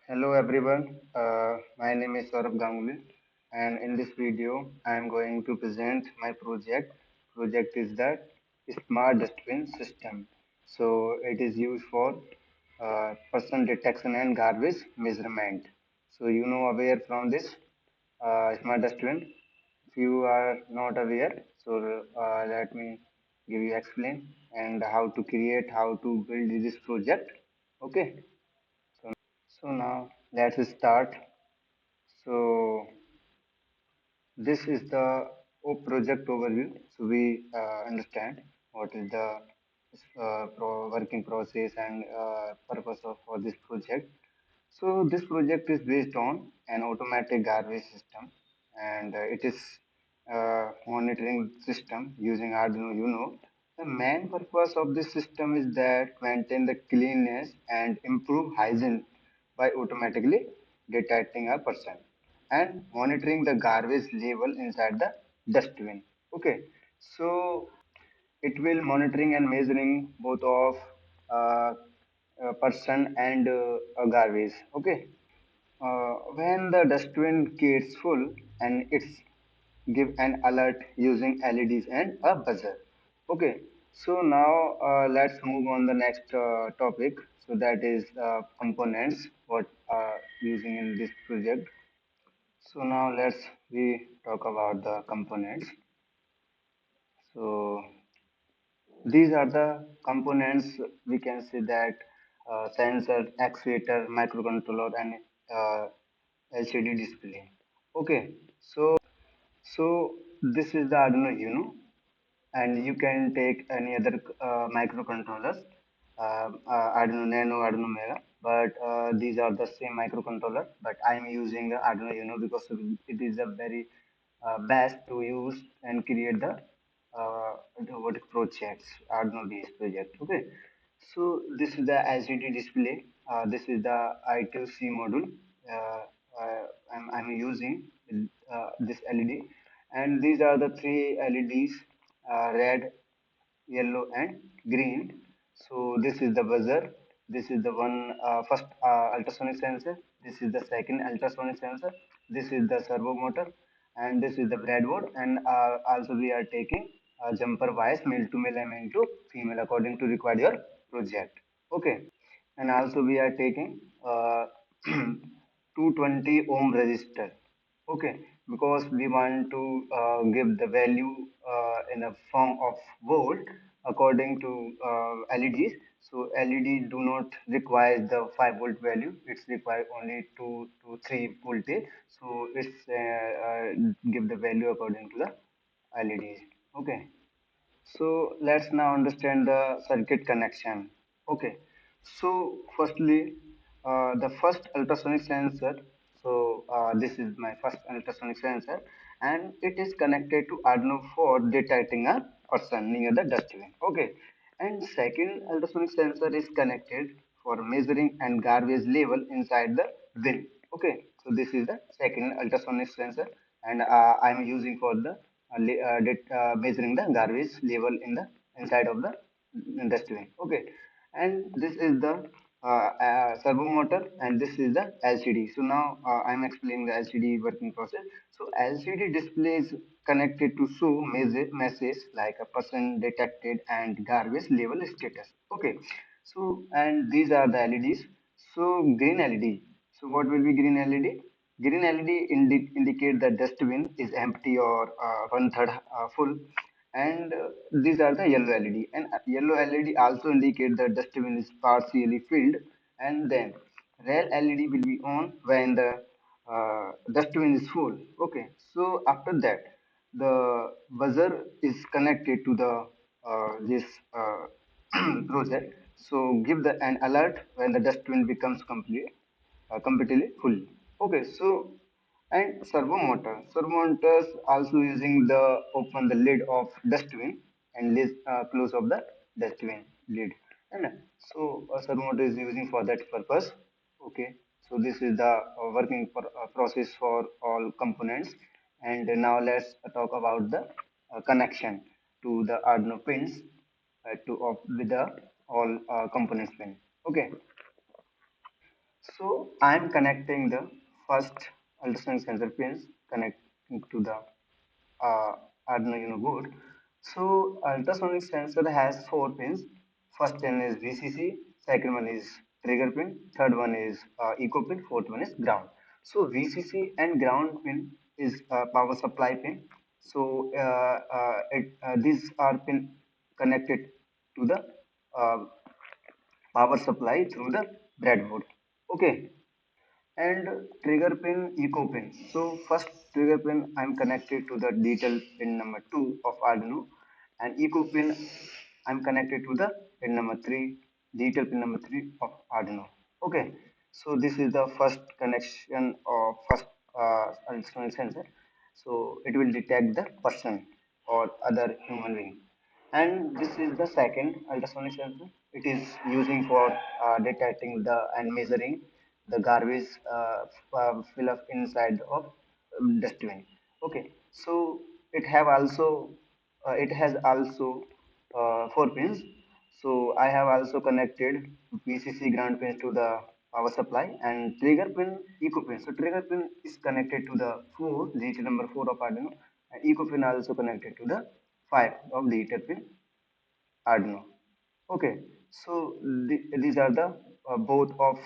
Hello everyone, my name is Saurabh Ganguly, and in this video I am going to present my project. Project is the Smart Dustbin system. So it is used for person detection and garbage measurement. So you know aware from this Smart Dustbin. If you are not aware, so let me give you explain and how to create, how to build this project. Okay. So now let's start. So this is the project overview. So we understand what is the working process and purpose of for this project. So this project is based on an automatic garbage system, and it is monitoring system using Arduino Uno. The main purpose of this system is that maintain the cleanliness and improve hygiene by automatically detecting a person and monitoring the garbage level inside the dustbin. Okay, so it will monitoring and measuring both of uh, a person and a garbage. Okay, when the dustbin gets full and it's give an alert using LEDs and a buzzer. Okay, so now let's move on the next topic. So that is components what are using in this project. So now let's we talk about the components. So these are the components we can say that sensor, actuator, microcontroller, and LCD display. Okay, so this is the Arduino Uno, and you can take any other microcontrollers, Arduino Nano, Arduino Mega, but these are the same microcontroller. But I am using the Arduino Uno because it is a very best to use and create the what projects Arduino based project. Okay, so this is the LCD display. This is the I2C module. Uh, I'm using this LED, and these are the three LEDs: red, yellow, and green. So this is the buzzer. This is the one first ultrasonic sensor. This is the second ultrasonic sensor. This is the servo motor, and this is the breadboard. And also we are taking jumper wires, male to male and male to female, according to required your project. Okay, and also we are taking 220 ohm resistor. Okay, because we want to give the value in the form of volt according to LEDs. So LED do not require the 5 volt value. It's required only 2 to 3 voltage. So it's give the value according to the LEDs. Okay. So let's now understand the circuit connection. Okay. So firstly, the first ultrasonic sensor. So this is my first ultrasonic sensor, and it is connected to Arduino for detecting a person near the dustbin. Okay. And second ultrasonic sensor is connected for measuring and garbage level inside the bin. Okay. So this is the second ultrasonic sensor, and I'm using for the measuring the garbage level in the inside of the dustbin. Okay, and this is the servo motor, and this is the LCD. So now I'm explaining the LCD working process. So LCD display is connected to show message like a person detected and garbage level status. Okay, so and these are the LEDs. So green LED. So what will be green LED? Green LED indicate the dustbin is empty or one third full, and these are the yellow LED. And yellow LED also indicate the dustbin is partially filled, and then red LED will be on when the dustbin is full. Okay, so after that, the buzzer is connected to the this project. So give the an alert when the dustbin becomes completely full. Okay, so and servo motor. Servo motors also using the open the lid of dustbin and close of the dustbin lid. And so a servo motor is using for that purpose. Okay, so this is the working process for all components. And now let's talk about the connection to the Arduino pins to with the all components pin. Okay, So I'm connecting the first ultrasonic sensor pins connecting to the uh, Arduino Uno board. So ultrasonic sensor has four pins. First pin is VCC, second one is trigger pin, third one is eco pin, fourth one is ground. So VCC and ground pin is power supply pin. So these are pin connected to the uh, power supply through the breadboard. Okay, and trigger pin eco pin. So first trigger pin I'm connected to the detail pin number 2 of Arduino, and eco pin I'm connected to the pin number 3, detail pin number 3 of Arduino. Okay, so this is the first connection of first ultrasonic sensor. So it will detect the person or other human being. And this is the second ultrasonic sensor. It is using for detecting the and measuring the garbage fill up inside of dustbin. Okay, so it has also four pins. So I have also connected VCC ground pins to the power supply and trigger pin eco pin. So trigger pin is connected to the 4 digital number 4 of Arduino, and eco pin also connected to the 5 of digital pin Arduino. Okay, so these are the both of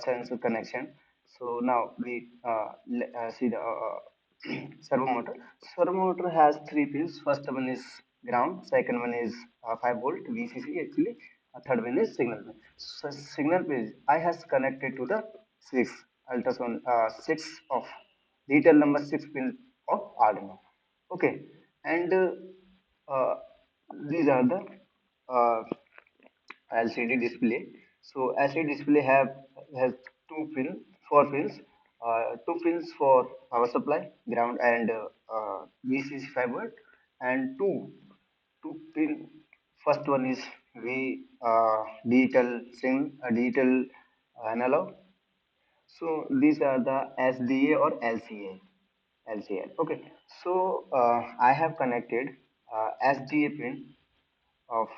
sensor connection. So now we see the servo motor. Servo motor has three pins. First one is ground, second one is 5 volt VCC actually, third one is signal pin. So signal pin I has connected to the six ultrasound six of detail number six pin of Arduino. Okay, and uh, these are the uh, LCD display. So LCD display has four pins, two pins for power supply, ground and VCC 5 volt, and two pin. First one is V digital analog. So these are the SDA or LCA. LCL. Okay. So I have connected SDA pin of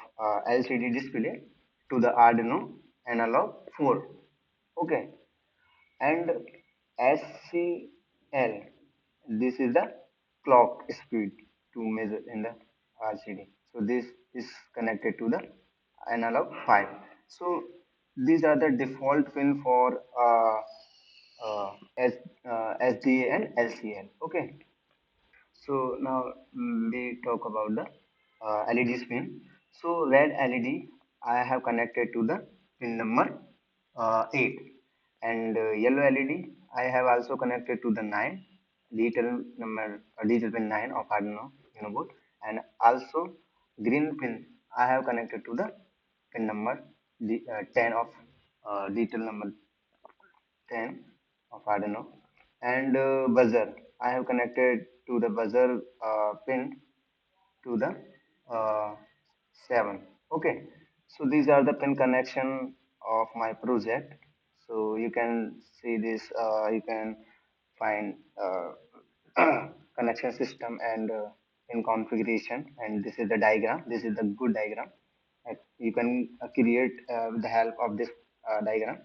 LCD display to the Arduino analog 4. Okay, and SCL, this is the clock speed to measure in the RCD. So this is connected to the analog 5. So these are the default pin for SDA and LCL. Okay, so now we talk about the LED pin. So red LED I have connected to the pin number 8, and yellow LED I have also connected to the 9 digital pin 9 of Arduino Uno board, and also green pin I have connected to the pin number 10 of digital number 10 of Arduino, and buzzer. I have connected to the buzzer pin to the uh, 7. Okay, so these are the pin connection of my project. So you can see this, you can find connection system and in configuration, and this is the diagram. This is the good diagram. You can create with the help of this diagram.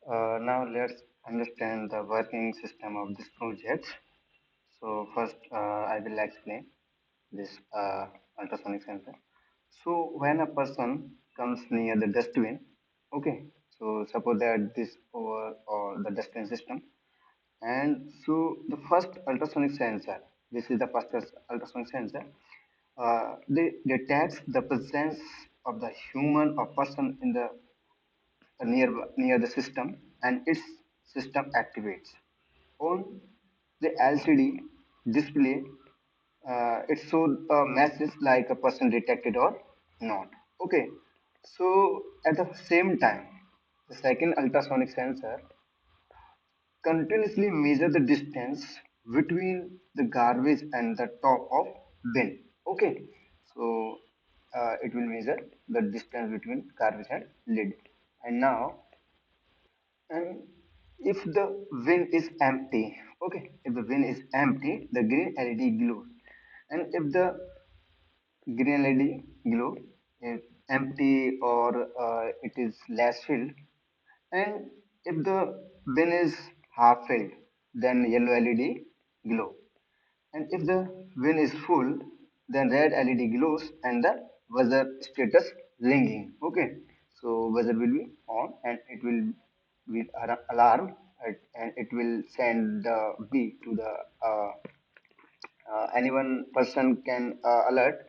Now let's understand the working system of this project. So first I will explain this ultrasonic sensor. So when a person comes near the dustbin, okay, so suppose that this over or the dustbin system, and so the first ultrasonic sensor, this is the first ultrasonic sensor, they detects the presence of the human or person in the near the system, and its system activates. On the LCD display, it shows a message like a person detected or not. Okay, so at the same time, the second ultrasonic sensor continuously measure the distance between the garbage and the top of bin. Okay, so it will measure the distance between garbage and lid. And now, and if the bin is empty, okay, if the bin is empty, the green LED glows. And if the green LED glow is empty or it is less filled, And if the bin is half filled, then yellow LED glow. And if the bin is full, then red LED glows and the buzzer status ringing. Okay, so buzzer will be on and it will be alarm and it will send the beep to the anyone person can alert.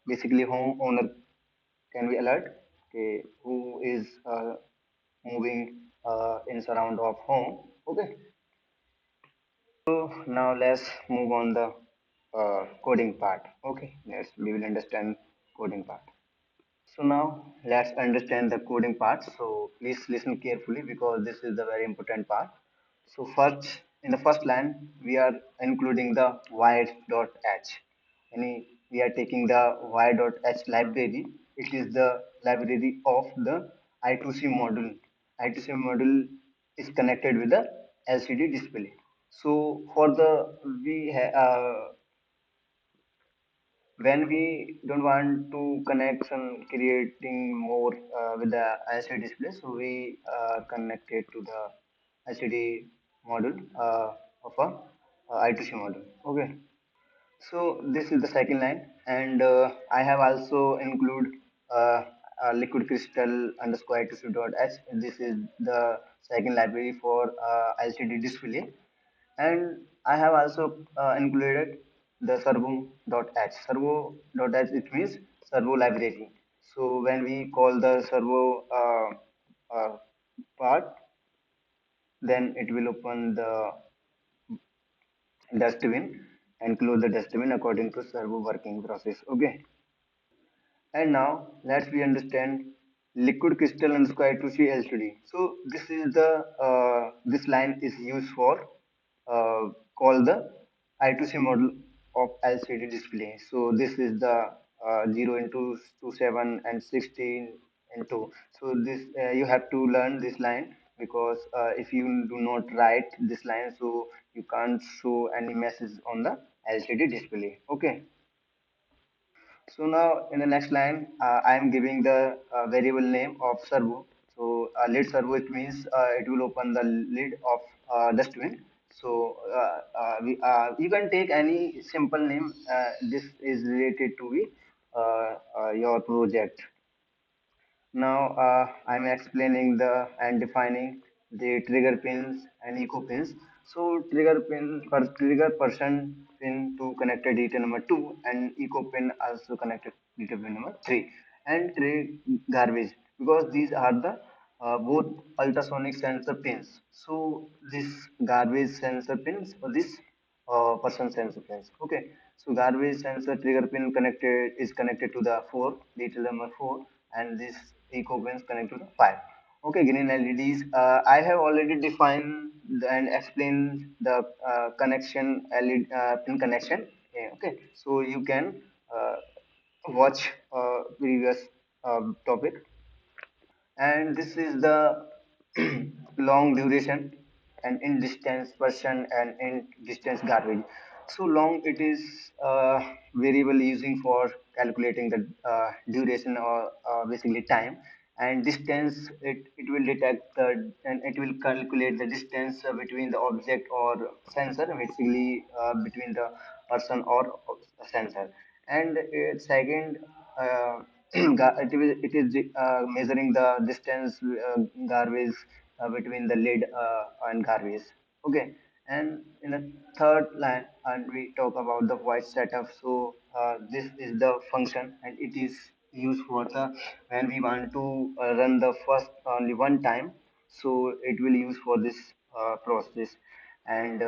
Basically, homeowner can be alert. Okay, who is moving in surround of home. Okay, so now let's move on the coding part. Okay, let's we will understand coding part. So now let's understand the coding part. So please listen carefully because this is the very important part. So first, in the first line, we are including the y.h. We are taking the y.h library. It is the library of the I2C module. I2C module is connected with the LCD display. So for the when we don't want to connect some creating more with the LCD display, so we connect it to the LCD module of a I2C module. Okay, so this is the second line, and I have also include uh, liquid crystal underscore I2C dot h. This is the second library for LCD display, and I have also included the servo.h. Servo.h it means servo library. So when we call the servo part, then it will open the dustbin and close the dustbin according to servo working process. Okay. And now let's we understand liquid crystal underscore I2C LCD. So this is the this line is used for call the I2C model of LCD display. So this is the 0 into 27 and 16 into. So this you have to learn this line because if you do not write this line, so you can't show any message on the LCD display. Okay. So now in the next line, I am giving the variable name of servo. So lid servo, it means it will open the lid of dustbin. So you can take any simple name. This is related to your project. Now I'm explaining the and defining the trigger pins and echo pins. So trigger pin for trigger person pin to connected data number 2 and echo pin also connected data pin number 3 and tray garbage because these are the both ultrasonic sensor pins. So this garbage sensor pins or this person sensor pins. Okay, so garbage sensor trigger pin connected is connected to the 4 detail number 4 and this eco pins connect to the 5. Okay, green LEDs. I have already defined and explained the connection LED pin connection. Yeah, okay, so you can watch previous topic, and this is the long duration and in distance version and in distance garbage. So long it is variable using for calculating the duration or basically time, and distance it will detect the and it will calculate the distance between the object or sensor, basically between the person or sensor. And second it is measuring the distance garbage between the lid and garbage. Okay, and in the third line, and we talk about the voice setup. So this is the function, and it is used for the when we want to run the first only one time. So it will use for this process, and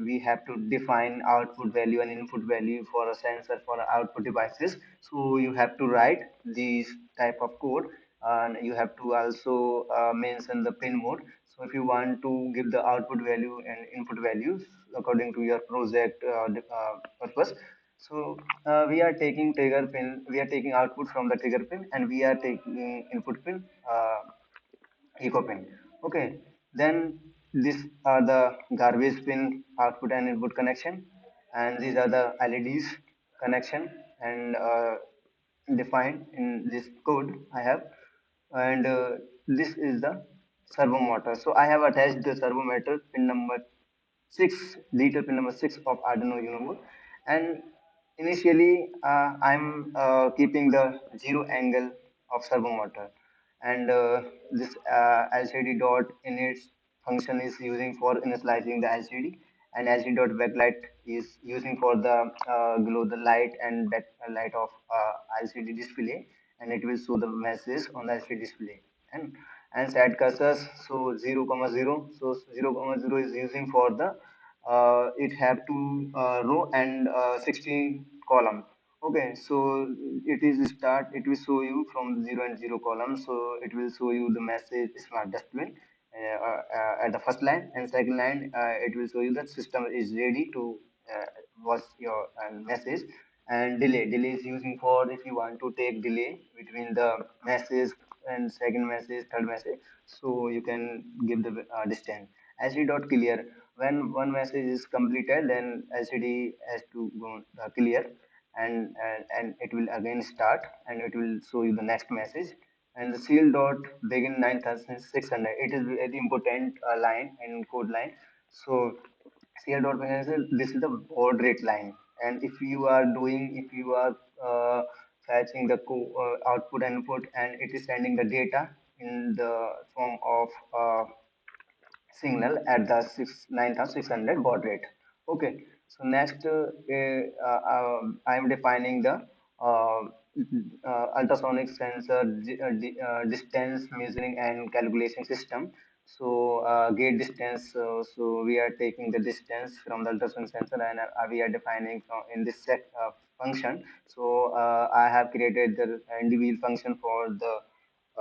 we have to define output value and input value for a sensor for output devices. So you have to write these type of code, and you have to also mention the pin mode. So if you want to give the output value and input values according to your project purpose, so we are taking trigger pin, we are taking output from the trigger pin, and we are taking input pin eco pin. Okay, then these are the garbage pin output and input connection, and these are the LEDs connection and defined in this code I have. And this is the servo motor. So I have attached the servo motor pin number 6, liter pin number 6 of Arduino Uno, and initially I'm keeping the zero angle of servo motor, and this LCD dot in its function is using for initializing the LCD, and LCD dot backlight is using for the glow the light and backlight of LCD display, and it will show the message on the LCD display. And set cursors, so 0 comma 0, so 0 comma 0 is using for the it have two row and 16 column. Okay, so it is start, it will show you from 0 and 0 column, so it will show you the message Smart Dustbin at the first line, and second line it will show you that system is ready to watch your message. And delay is using for if you want to take delay between the message and second message, third message, so you can give the distance. LCD dot clear, when one message is completed, then LCD has to go clear, and it will again start, and it will show you the next message. And the seal dot begin 9600, it is very important line and code line. So CL dot begin, this is the baud rate line, and if you are doing, if you are fetching the output and input, and it is sending the data in the form of signal at the 9600 baud rate. Okay, so next I am defining the uh, ultrasonic sensor distance measuring and calculation system. So gate distance, so we are taking the distance from the ultrasonic sensor, and we are defining from in this function. So I have created the individual function for the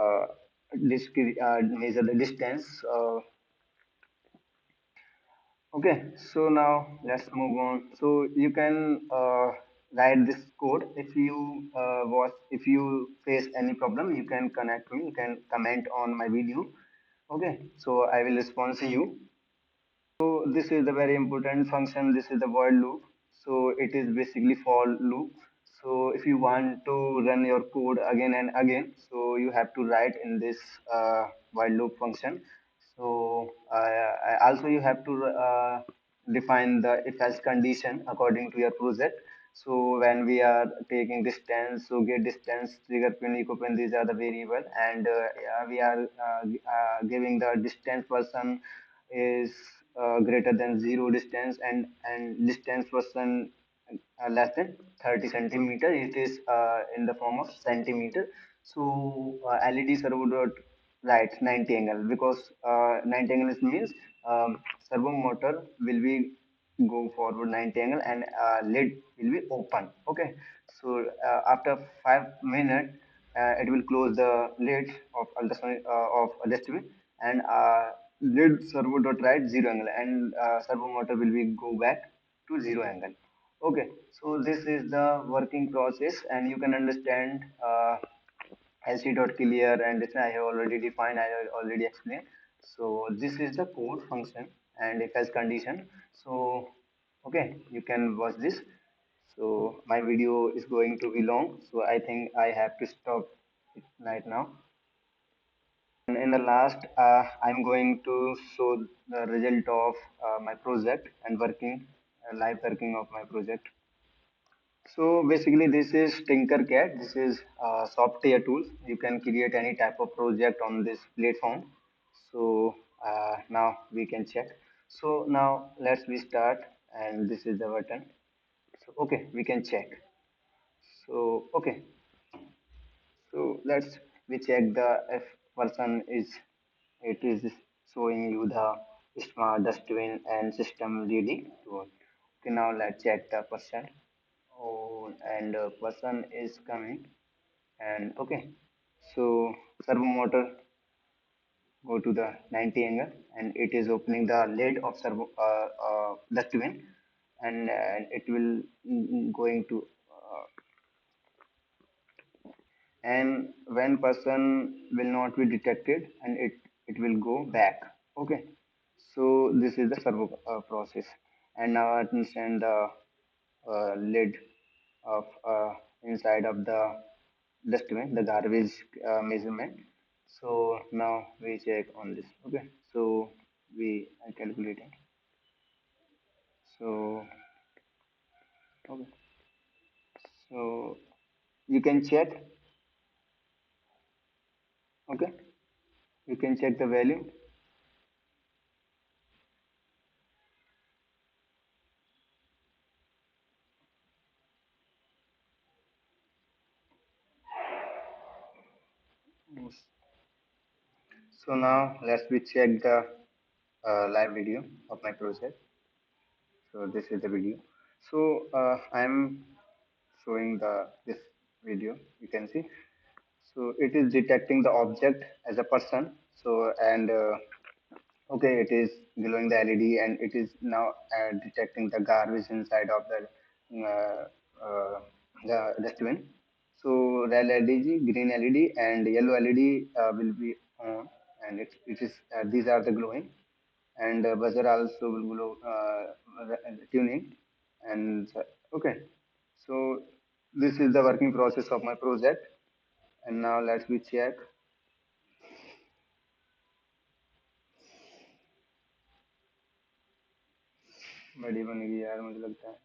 uh, measure the distance. Okay, so now let's move on. So you can write this code. If you if you face any problem, you can connect me. You can comment on my video. Okay, so I will respond to you. So this is the very important function. This is the while loop. So it is basically for loop. So if you want to run your code again and again, so you have to write in this while loop function. So also you have to define the if else condition according to your project. So when we are taking distance, so get distance, trigger pin, echo pin, these are the variable, and yeah, we are giving the distance person is greater than zero distance, and distance person less than 30 centimeter. It is in the form of centimeter. So LED servo dot right 90 angle, because 90 angle is means servo motor will be go forward 90 angle, and lid will be open. Okay, so after 5 minutes it will close the lid of ultrasonic of dustbin, and lid servo dot right zero angle, and servo motor will be go back to zero angle. Okay, so this is the working process, and you can understand LC dot clear, and this I have already defined, I have already explained. So this is the code function and if else condition. So okay, you can watch this. So my video is going to be long, so I think I have to stop it right now. And in the last, I'm going to show the result of my project and working, live working of my project. So basically, this is Tinkercad. This is software tools. You can create any type of project on this platform. So now we can check. So now let's we start, and this is the button. So okay, we can check. So okay, so let's we check the if person is, it is showing you the smart dustbin and system ready to work. Okay, now let's check the person. Oh, and person is coming, and okay, so servo motor go to the 90 angle, and it is opening the lid of servo dustbin, and it will going to and when person will not be detected, and it will go back. Okay, so this is the servo process. And now I understand the lid of inside of the dustbin, the garbage measurement. So now we check on this. Okay. So we are calculating. So okay. So you can check. Okay. You can check the value. So now let's we check the live video of my project. So this is the video. So I'm showing the this video. You can see. So it is detecting the object as a person. So and okay, it is glowing the LED and it is now detecting the garbage inside of the dustbin. So red LED, green LED, and yellow LED will be on, and it is these are the glowing, and buzzer also will glow tuning, and okay. So this is the working process of my project, and now let's we check. बड़ी बन गई यार मुझे लगता है